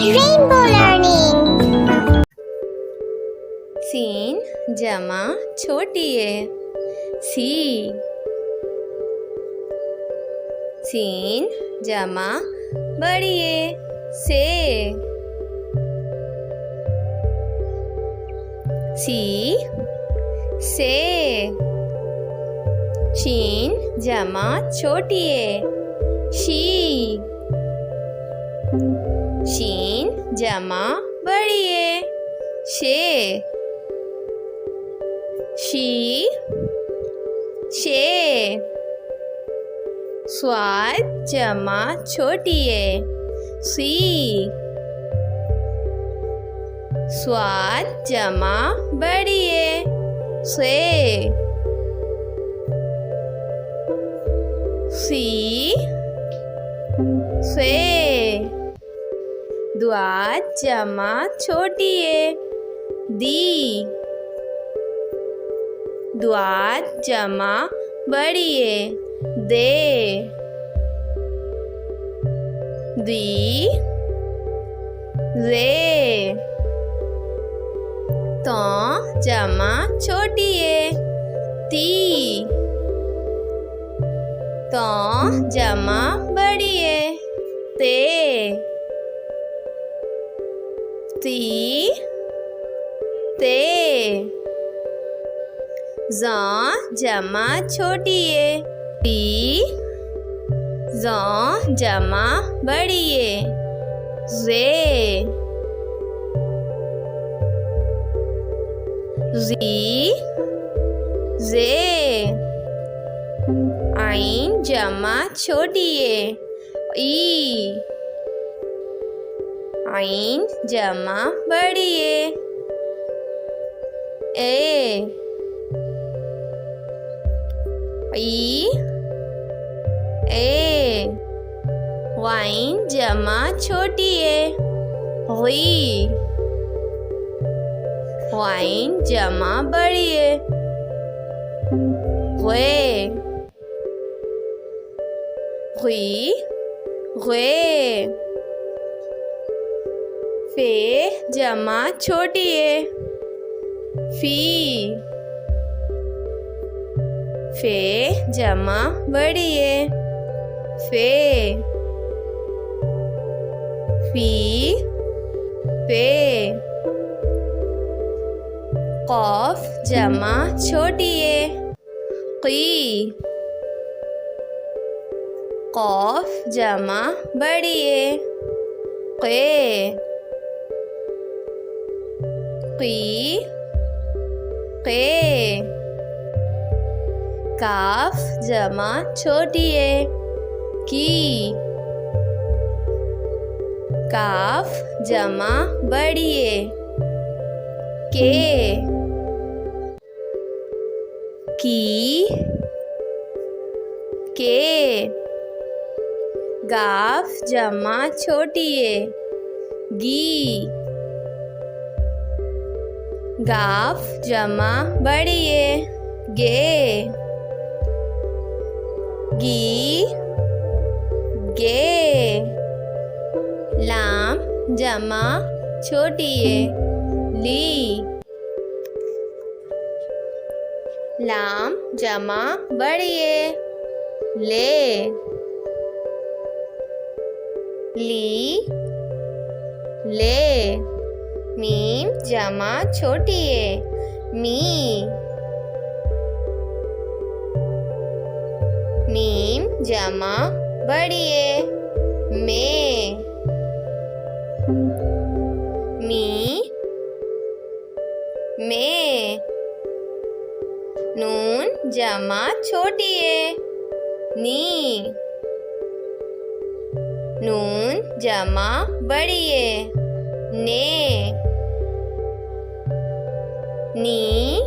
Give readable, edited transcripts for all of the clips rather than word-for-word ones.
Rainbow Learning. Scene जमा छोटी है सी। सीन जमा बड़ी है से। सी से। शीन जमा छोटी है शी। शीन जमा बड़ी है शे। शी शे। स्वाद जमा छोटी है सी। स्वाद जमा बड़ी है से। सी से। द्वाद जमा छोटी है दी। द्वाद जमा बड़ी है दे। दी रे। तो जमा छोटी है ती। तो जमा बड़ी है ते। ती ते। ज़ जमा छोटी है ती। ज़ जमा बड़ी है ज़े। ज़ी ज़े। आइन जमा छोटी है ई। आइन जमा बड़ी है ए। ई ए। वाइन जमा छोटी है हुई। वाइन जमा बड़ी है वे। हुई वे। फे जमा छोटी है फी। फे जमा बड़ी है फे। फी फे। कॉफ जमा छोटी है की। कॉफ जमा बड़ी है के। की के। काफ जमा छोटी है की। काफ जमा बड़ी है के। की के। गाफ जमा छोटी है गी। गाफ जमा बड़ी है गे। गी गे। लाम जमा छोटी है ली। लाम जमा बड़ी है ले। ली ले। मीम जमा छोटी है मी। मीम जमा बड़ी है में। मी में। नून जमा छोटी है नी। नून जमा बड़ी है ने। नी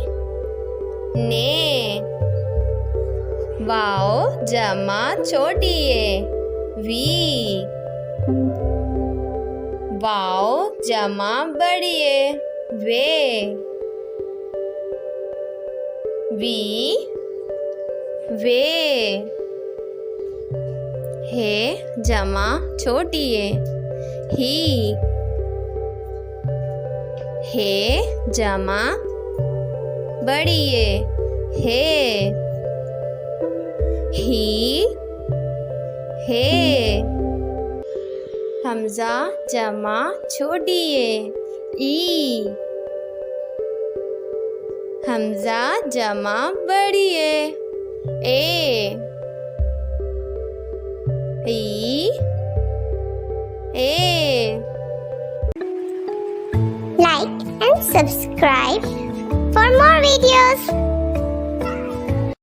ने। वाव जमा छोटी है वी। वाव जमा बड़ी है वे। वी वे। हे जमा छोटी है ही। हे जमा बड़ी ये हे। ही हे। हमजा जमा छोटी ये ई। हमजा जमा बड़ी ये ए। ई ए। Like and subscribe for more videos.